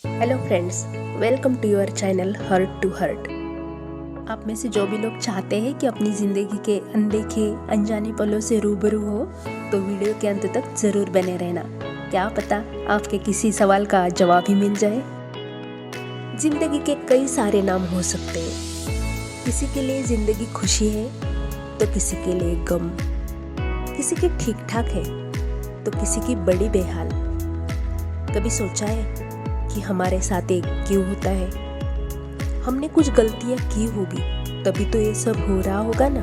Hello friends, welcome to your channel heart to heart. आप में से जो भी लोग चाहते हैं कि अपनी ज़िंदगी के अनदेखे अनजाने पलों से रूबरू हो तो वीडियो के अंत तक ज़रूर बने रहना। क्या पता आपके किसी सवाल का जवाब ही मिल जाए। ज़िंदगी के कई सारे नाम हो सकते हैं। किसी के लिए ज़िंदगी खुशी है तो किसी के लिए गम, किसी की ठीक ठाक है तो किसी की बड़ी बेहाल। कभी सोचा है कि हमारे साथ ये क्यों होता है? हमने कुछ गलतियां की होगी तभी तो ये सब हो रहा होगा ना।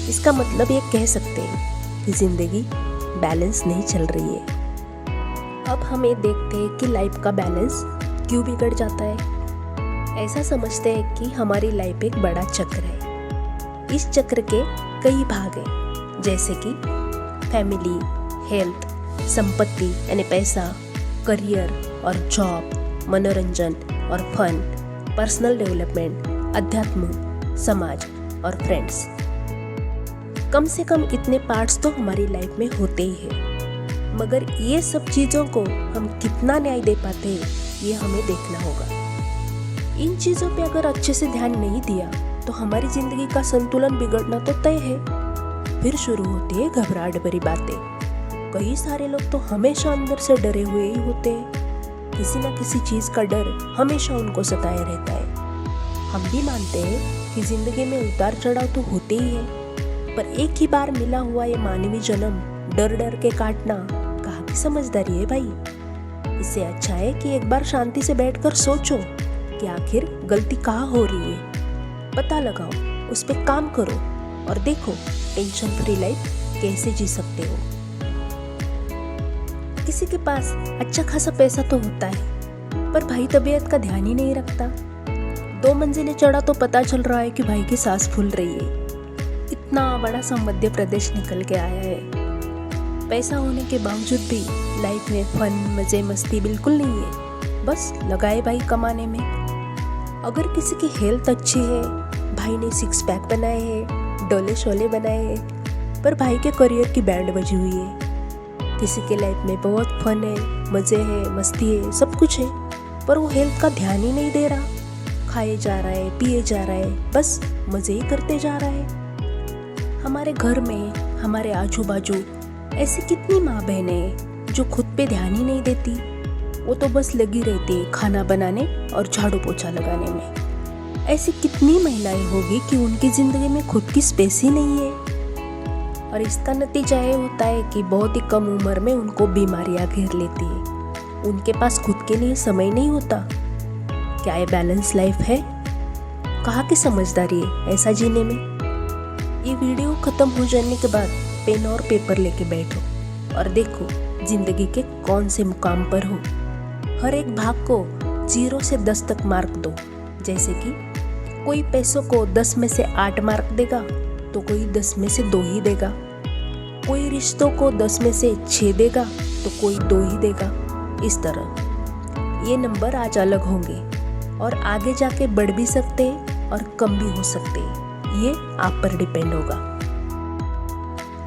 इसका मतलब ये कह सकते हैं कि जिंदगी बैलेंस नहीं चल रही है। अब हम ये देखते हैं कि लाइफ का बैलेंस क्यों बिगड़ जाता है। ऐसा समझते हैं कि हमारी लाइफ एक बड़ा चक्र है। इस चक्र के कई भाग हैं, जैसे कि फैमिली, हेल्थ, संपत्ति यानी पैसा, करियर और जॉब, मनोरंजन और फन, पर्सनल डेवलपमेंट, अध्यात्म, समाज और फ्रेंड्स। कम से कम इतने पार्ट्स तो हमारी लाइफ में होते ही हैं, मगर ये सब चीज़ों को हम कितना न्याय दे पाते हैं ये हमें देखना होगा। इन चीज़ों पे अगर अच्छे से ध्यान नहीं दिया तो हमारी जिंदगी का संतुलन बिगड़ना तो तय है। फिर शुरू होती है घबराहट भरी बातें। कई सारे लोग तो हमेशा अंदर से डरे हुए ही होते हैं। किसी न किसी चीज का डर हमेशा उनको सताए रहता है। हम भी मानते हैं कि जिंदगी में उतार चढ़ाव तो होते ही है, पर एक ही बार मिला हुआ ये मानवीय जन्म डर डर के काटना कहाँ की समझदारी है भाई। इससे अच्छा है कि एक बार शांति से बैठकर सोचो कि आखिर गलती कहाँ हो रही है, पता लगाओ, उस पर काम करो और देखो टेंशन फ्री लाइफ कैसे जी सकते हो। किसी के पास अच्छा खासा पैसा तो होता है, पर भाई तबीयत का ध्यान ही नहीं रखता। 2 मंजिलें चढ़ा तो पता चल रहा है कि भाई की सांस फूल रही है। इतना बड़ा सा मध्य प्रदेश निकल के आया है। पैसा होने के बावजूद भी लाइफ में फन, मजे, मस्ती बिल्कुल नहीं है। बस लगाए भाई कमाने में। अगर किसी की हेल्थ अच्छी है, भाई ने 6 पैक बनाए हैं, डोले शोले बनाए हैं, पर भाई के करियर की बैंड बजी हुई है। किसी के लाइफ में बहुत फन है, मजे है, मस्ती है, सब कुछ है, पर वो हेल्थ का ध्यान ही नहीं दे रहा। खाए जा रहा है, पिए जा रहा है, बस मजे ही करते जा रहा है। हमारे घर में, हमारे आजू बाजू ऐसी कितनी माँ बहनें हैं जो खुद पे ध्यान ही नहीं देती। वो तो बस लगी रहती है खाना बनाने और झाड़ू पोछा लगाने में। ऐसी कितनी महिलाएं होगी कि उनकी जिंदगी में खुद की स्पेस ही नहीं है, और इसका नतीजा ये होता है कि बहुत ही कम उम्र में उनको बीमारियां घेर लेती है। उनके पास खुद के लिए समय नहीं होता। क्या ये बैलेंस लाइफ है? कहाँ की समझदारी है ऐसा जीने में? ये वीडियो खत्म हो जाने के बाद पेन और पेपर लेके बैठो और देखो जिंदगी के कौन से मुकाम पर हो। हर एक भाग को 0 से 10 तक मार्क दो। जैसे कि कोई पैसों को 10 में से 8 मार्क देगा तो कोई 10 में से 2 ही देगा। कोई रिश्तों को 10 में से 6 देगा तो कोई 2 ही देगा। इस तरह ये नंबर आज अलग होंगे और आगे जाके बढ़ भी सकते हैं और कम भी हो सकते हैं। ये आप पर डिपेंड होगा।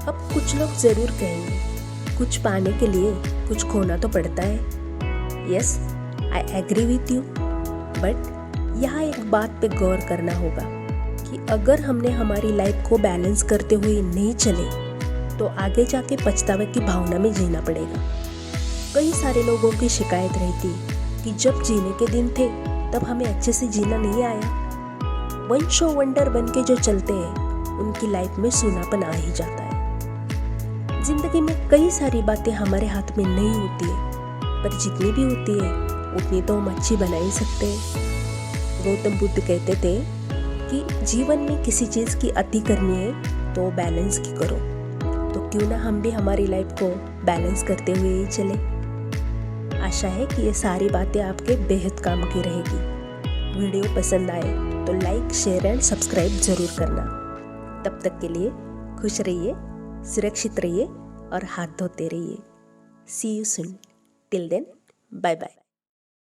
अब कुछ लोग जरूर कहेंगे, कुछ पाने के लिए कुछ खोना तो पड़ता है। Yes, I agree with you, but यहाँ एक बात पे गौर करना होगा कि अगर हमने हमारी लाइफ को बैलेंस करते हुए नहीं चले तो आगे जाके पछतावे की भावना में जीना पड़ेगा। कई सारे लोगों की शिकायत रहती कि जब जीने के दिन थे तब हमें अच्छे से जीना नहीं आया। वन शो वंडर बन के जो चलते हैं उनकी लाइफ में सूनापन आ ही जाता है। जिंदगी में कई सारी बातें हमारे हाथ में नहीं होती है, पर जितनी भी होती है उतनी तो हम अच्छी बना ही सकते हैं। गौतम बुद्ध कहते थे कि जीवन में किसी चीज़ की अति करनी है तो बैलेंस की करो। तो क्यों ना हम भी हमारी लाइफ को बैलेंस करते हुए ही चले। आशा है कि ये सारी बातें आपके बेहद काम की रहेगी। वीडियो पसंद आए तो लाइक, शेयर एंड सब्सक्राइब जरूर करना। तब तक के लिए खुश रहिए, सुरक्षित रहिए और हाथ धोते रहिए। See you soon. Till then, bye bye.